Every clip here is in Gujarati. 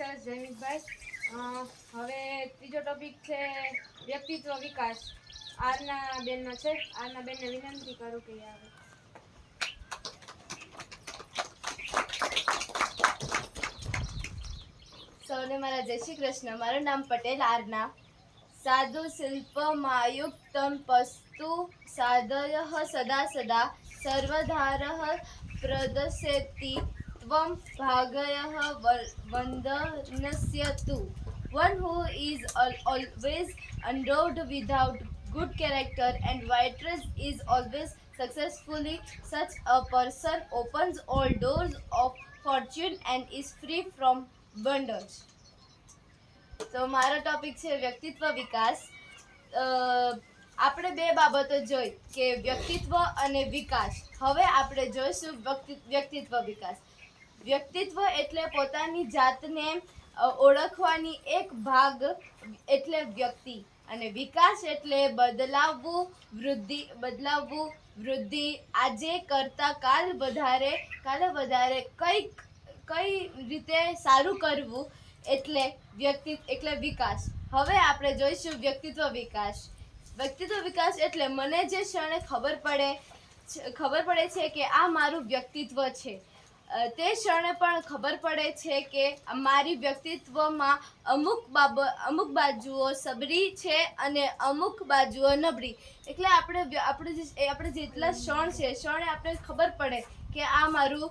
સર જયમીતભાઈ. હવે ત્રીજો ટોપિક છે વ્યક્તિત્વ વિકાસ. આરના બેનનો છે. આરના બેનને વિનંતી કરું કે આવે. સૌને મારા જય શ્રી કૃષ્ણ. મારું નામ પટેલ આરના. સાધુ શિલ્પમાયુક્તમ પસ્તુ સાધયઃ સદા સદા સર્વધારઃ પ્રદશેતિ ત્વમ ભાગયઃ વંદનસ્યતુ. One who is always endowed without good character and virtues is always successfully. Such a person opens all doors of fortune and is free from bondage. તો મારો ટોપિક છે વ્યક્તિત્વ વિકાસ. આપણે બે બાબતો જોઈ કે વ્યક્તિત્વ અને વિકાસ. હવે આપણે જોઈશું વ્યક્તિત્વ વિકાસ. વ્યક્તિત્વ એટલે પોતાની જાતને ઓળખવાની એક ભાગ એટલે વ્યક્તિ, અને વિકાસ એટલે બદલાવવું વૃદ્ધિ. આજે કરતા કાલે વધારે કઈ રીતે સારું કરવું એટલે વિકાસ. હવે આપણે જોઈશું વ્યક્તિત્વ વિકાસ. વ્યક્તિત્વ વિકાસ એટલે મને જે ક્ષણે ખબર પડે છે કે આ મારું વ્યક્તિત્વ છે, તે ક્ષણે પણ ખબર પડે છે કે મારી વ્યક્તિત્વમાં અમુક બાજુઓ સબરી છે અને અમુક બાજુઓ નબળી. એટલે આપણે જેટલા ક્ષણ છે ક્ષણે આપણે ખબર પડે કે આ મારું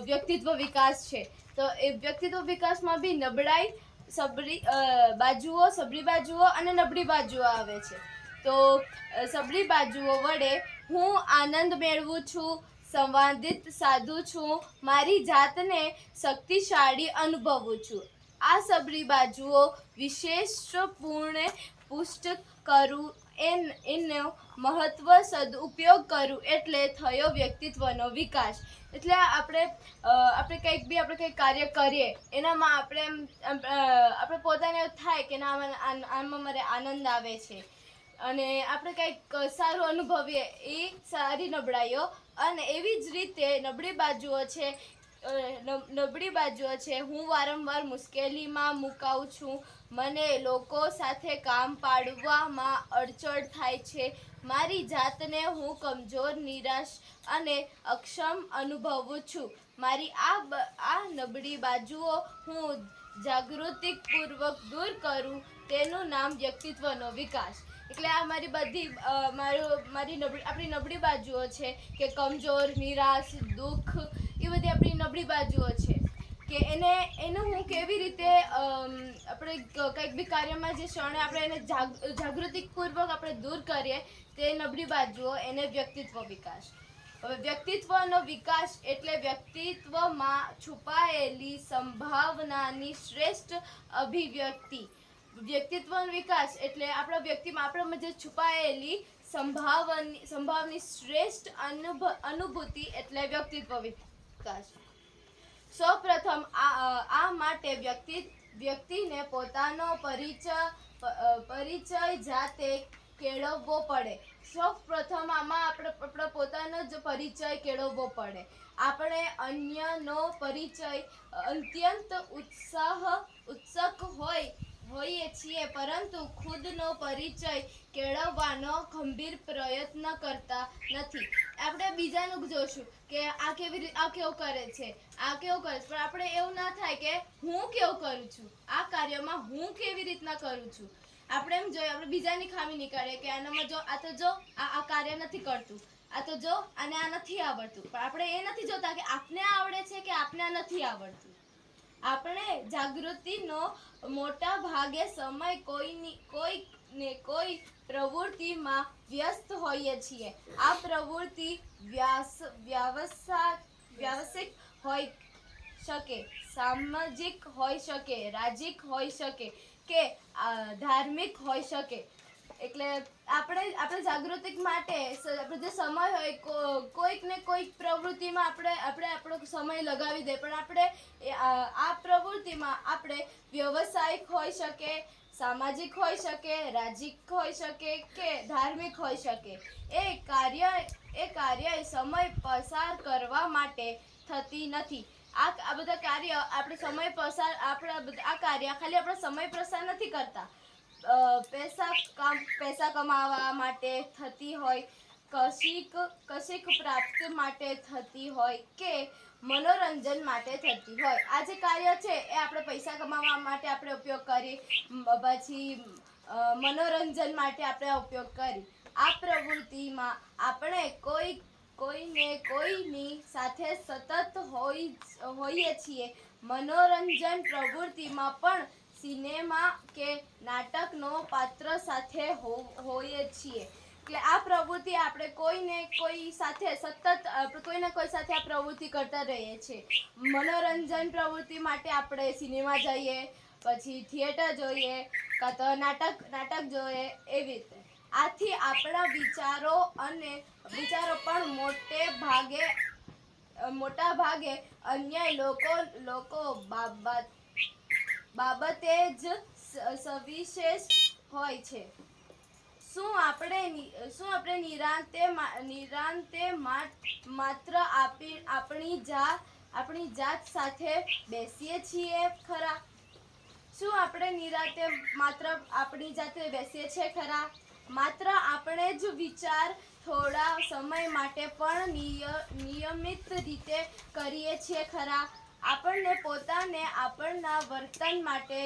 વ્યક્તિત્વ વિકાસ છે. તો એ વ્યક્તિત્વ વિકાસમાં બી સબરી બાજુઓ અને નબળી બાજુઓ આવે છે. તો સબરી બાજુઓ વડે હું આનંદ મેળવું છું, સંવાદિત સાધું છું, મારી જાતને શક્તિશાળી અનુભવું છું. આ સબરી બાજુઓ વિશેષપૂર્ણ પુષ્ટ કરું, એનો મહત્વ સદુપયોગ કરું એટલે થયો વ્યક્તિત્વનો વિકાસ. એટલે આપણે કંઈક કાર્ય કરીએ એનામાં આપણે પોતાને એવું થાય કે આમાં મારે આનંદ આવે છે, અને આપણે કંઈક સારું અનુભવીએ. એ સારી નબળાઈઓ. અને એવી જ રીતે નબળી બાજુઓ છે હું વારંવાર મુશ્કેલીમાં મુકાઉં છું, મને લોકો સાથે કામ પાડવામાં અડચણ થાય છે, મારી જાતને હું કમજોર, નિરાશ અને અક્ષમ અનુભવું છું. મારી આ નબળી બાજુઓ હું જાગૃતિપૂર્વક દૂર કરું, તેનું નામ વ્યક્તિત્વનો વિકાસ. એટલે આ આપણી નબળી બાજુઓ છે કે કમજોર, નિરાશ, દુઃખ, એ બધી આપણી નબળી બાજુઓ છે કે એને હું કેવી રીતે આપણે કંઈક બી કાર્યમાં જે ક્ષણે આપણે એને જાગૃતિપૂર્વક આપણે દૂર કરીએ, તે નબળી બાજુઓ, એને વ્યક્તિત્વ વિકાસ. હવે વ્યક્તિત્વનો વિકાસ એટલે વ્યક્તિત્વમાં છુપાયેલી સંભાવનાની શ્રેષ્ઠ અભિવ્યક્તિ. વ્યક્તિત્વનો વિકાસ એટલે આપણા વ્યક્તિમાં આપણામાં જે છુપાયેલી સંભાવની શ્રેષ્ઠ અનુભૂતિ એટલે વ્યક્તિત્વ વિકાસ. સૌપ્રથમ આ માટે વ્યક્તિને પોતાનો પરિચય જાતે કેળવવો પડે. સૌપ્રથમ આમાં આપણે પોતાનો જ પરિચય કેળવવો પડે. આપણે અન્યનો પરિચય અત્યંત ઉત્સુક હોઈએ છીએ, પરંતુ ખુદનો પરિચય કેળવવાનો ગંભીર પ્રયત્ન કરતા નથી. આપણે બીજાનું જોશું કે આ કેવું કરે છે, પણ આપણે એવું ના થાય કે હું કેવું કરું છું, આ કાર્યમાં હું કેવી રીતના કરું છું. આપણે એમ જોઈએ, આપણે બીજાની ખામી નીકાળીએ કે આનામાં જો આ કાર્ય નથી કરતું, આ તો જો આને આ નથી આવડતું. પણ આપણે એ નથી જોતા કે આપને આવડે છે કે આપને આ નથી આવડતું. આપણે જાગૃતિનો મોટા ભાગે સમય કોઈ પ્રવૃત્તિમાં વ્યસ્ત હોઈએ છીએ. આ પ્રવૃત્તિ વ્યાવસાયિક હોઈ શકે, સામાજિક હોઈ શકે, રાજકીય હોઈ શકે કે ધાર્મિક હોઈ શકે. એટલે આપણે જાગૃતિ માટે આપણે જે સમય હોય, કોઈક ને કોઈક પ્રવૃત્તિમાં આપણે આપણો સમય લગાવી દે. પણ આપણે આ પ્રવૃત્તિમાં આપણે વ્યવસાયિક હોઈ શકે, સામાજિક હોઈ શકે, રાજકીય હોઈ શકે કે ધાર્મિક હોઈ શકે. એ કાર્ય સમય પસાર કરવા માટે થતી નથી. આ બધા કાર્ય આપણે સમય પસાર આ કાર્ય ખાલી આપણો સમય પસાર નથી કરતા. પૈસા કમાવા માટે થતી હોય, કશીક પ્રાપ્તિ માટે થતી હોય કે મનોરંજન માટે થતી હોય. આ જે કાર્ય છે એ આપણે પૈસા કમાવા માટે આપણે ઉપયોગ કરી, પછી મનોરંજન માટે આપણે ઉપયોગ કરી. આ પ્રવૃત્તિમાં આપણે કોઈની સાથે સતત હોઈએ છીએ. મનોરંજન પ્રવૃત્તિમાં પણ સિનેમા કે નાટકનો પાત્ર સાથે હોઈએ છીએ. એટલે આ પ્રવૃત્તિ આપણે કોઈને કોઈ સાથે સતત કોઈને કોઈ સાથે આ પ્રવૃત્તિ કરતા રહીએ છીએ. મનોરંજન પ્રવૃત્તિ માટે આપણે સિનેમા જઈએ, પછી થિયેટર જોઈએ, કાં તો નાટક જોઈએ, એવી રીતે. આથી આપણા વિચારો પણ મોટા ભાગે અન્ય લોકો બાબતે જ સવિશેષ હોય છે. શું આપણે નિરાંતે માત્ર આપણી જાત સાથે બેસીએ છીએ ખરા? શું આપણે નિરાંતે માત્ર આપણી જાતે બેસીએ છીએ ખરા? માત્ર આપણે જ વિચાર થોડા સમય માટે પણ નિયમિત રીતે કરીએ છીએ ખરા? આપણને પોતાને આપણા વર્તન માટે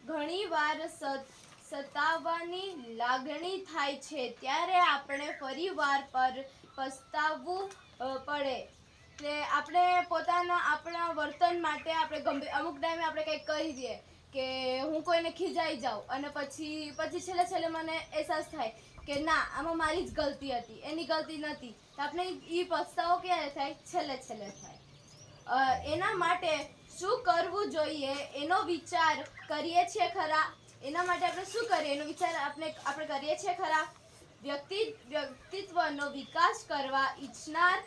ઘણીવાર સતાવાની લાગણી થાય છે, ત્યારે આપણે ફરીવાર પર પસ્તાવવું પડે. કે આપણે આપણા વર્તન માટે આપણે અમુક ટાઈમે આપણે કંઈક કહી દઈએ કે હું કોઈને ખીજાઈ જાઉં, અને પછી છેલ્લે મને અહેસાસ થાય કે ના, આમાં મારી જ ગલતી હતી, એની ગલતી નથી. તો આપણે એ પસ્તાવો ક્યારે થાય? છેલ્લે થાય. એના માટે શું કરવું જોઈએ એનો વિચાર કરીએ છીએ ખરા? એના માટે આપણે શું કરીએ એનો વિચાર આપણે કરીએ છીએ ખરા? વ્યક્તિત્વનો વિકાસ કરવા ઈચ્છનાર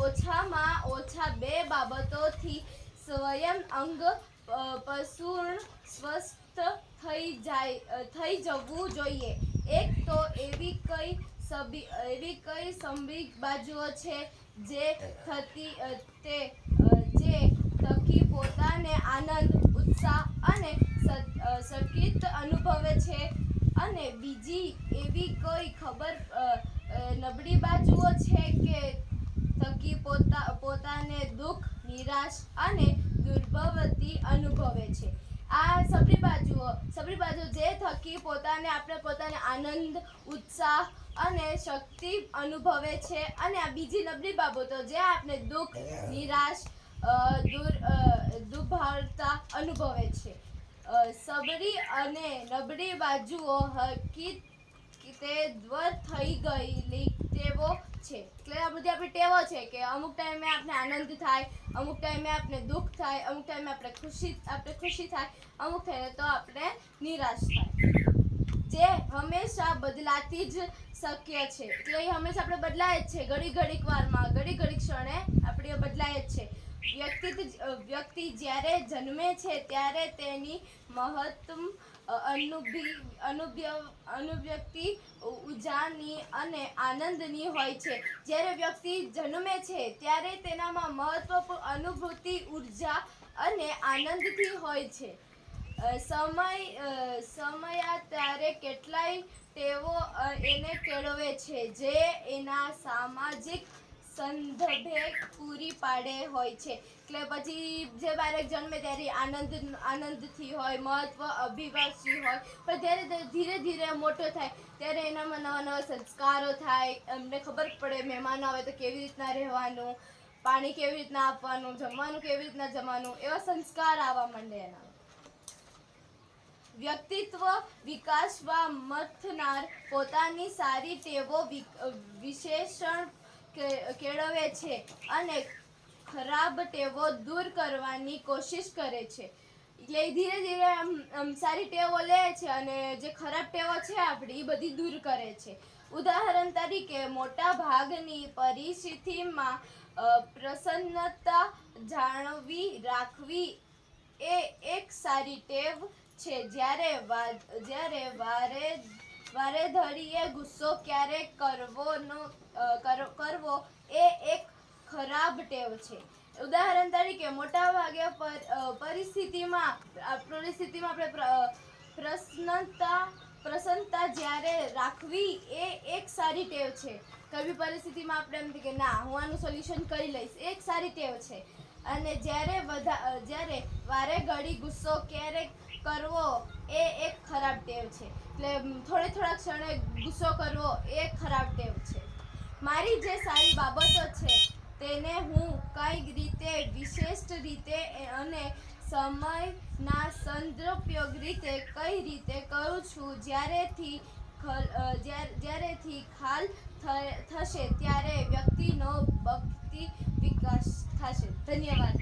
ઓછામાં ઓછા 2 બાબતોથી સ્વયં સ્વસ્થ થઈ જવું જોઈએ. એક તો એવી કઈ સંભિક બાજુઓ છે જે થકી પોતાને આનંદ, ઉત્સાહ અને સકિત અનુભવે છે, અને બીજી એવી કોઈ નબળી બાજુઓ છે કે થકી પોતાને દુઃખ, નિરાશ અને દુર્ભવતી અનુભવે છે. આ સબરી બાજુ જે થકી આપણે પોતાને આનંદ, ઉત્સાહ અને શક્તિ અનુભવે છે, અને આ બીજી નબળી બાબતો જે આપણે દુઃખ, નિરાશ, દુર્ભાવતા અનુભવે છે. સબરી અને નબળી બાજુઓ હકીકતે દૂર થઈ ગયેલી ટેવો છે. એટલે આ બધી આપણી ટેવો છે કે અમુક ટાઈમે આપણે આનંદ થાય, અમુક ટાઈમે આપણે દુઃખ થાય, અમુક ટાઈમે આપણે ખુશી થાય, અમુક ટાઈમે તો આપણે નિરાશ થાય, જે હંમેશા બદલાતી જ શક્ય છે. એટલે એ હંમેશા આપણે બદલાય જ છે. ઘડીક વારમાં, ઘડીક ક્ષણે આપણે બદલાય જ છે. વ્યક્તિ જ્યારે જન્મે છે ત્યારે તેની મહત્તમ અનુભૂતિ ઉર્જાની અને આનંદની હોય છે. જ્યારે વ્યક્તિ જન્મે છે ત્યારે તેનામાં મહત્વપૂર્ણ અનુભૂતિ, ઉર્જા અને આનંદથી હોય છે. સમયાંતરે કેટલાય ટેવો એને કેળવે છે જે એના સામાજિક સંદર્ભે પૂરી પાડે હોય છે. એટલે પછી જે બાળક જન્મે ત્યારે આનંદથી હોય, મહત્વ અભિવાસી હોય, પણ ત્યારે ધીરે ધીરે મોટો થાય ત્યારે એનામાં નવા સંસ્કારો થાય. એમને ખબર પડે મહેમાનો આવે તો કેવી રીતના રહેવાનું, પાણી કેવી રીતના આપવાનું, જમવાનું કેવી રીતના જમવાનું, એવા સંસ્કાર આવવા માંડે એના. વ્યક્તિત્વ વિકાસવા મથનાર પોતાની સારી ટેવો વિશેષણ કેળવે છે અને ખરાબ ટેવો દૂર કરવાની કોશિશ કરે છે. એટલે ધીરે ધીરે સારી ટેવો લે છે અને જે ખરાબ ટેવો છે આપણી એ બધી દૂર કરે છે. ઉદાહરણ તરીકે, મોટા ભાગની પરિસ્થિતિમાં પ્રસન્નતા જાળવી રાખવી એ એક સારી ટેવ છે, જ્યારે વારેઘડીએ ગુસ્સો ક્યારે કરવો એ એક ખરાબ ટેવ છે. ઉદાહરણ તરીકે મોટા ભાગે પરિસ્થિતિમાં આપણે પ્રસન્નતા જ્યારે રાખવી એ એક સારી ટેવ છે. કઈ બી પરિસ્થિતિમાં આપણે એમ કે ના હું આનું સોલ્યુશન કરી લઈશ, એ એક સારી ટેવ છે. અને જ્યારે વારે ઘડી ગુસ્સો ક્યારેક કરવો એ એક ખરાબ ટેવ છે. એટલે થોડા ક્ષણે ગુસ્સો કરવો એ એક ખરાબ ટેવ છે. મારી જે સારી બાબતો છે તેને હું કઈ રીતે વિશિષ્ટ રીતે અને સમયના સદુપયોગ રીતે કઈ રીતે કરું છું, જ્યારેથી ખ્યાલ થશે ત્યારે વ્યક્તિનો ભક્તિ વિકાસ થશે. ધન્યવાદ.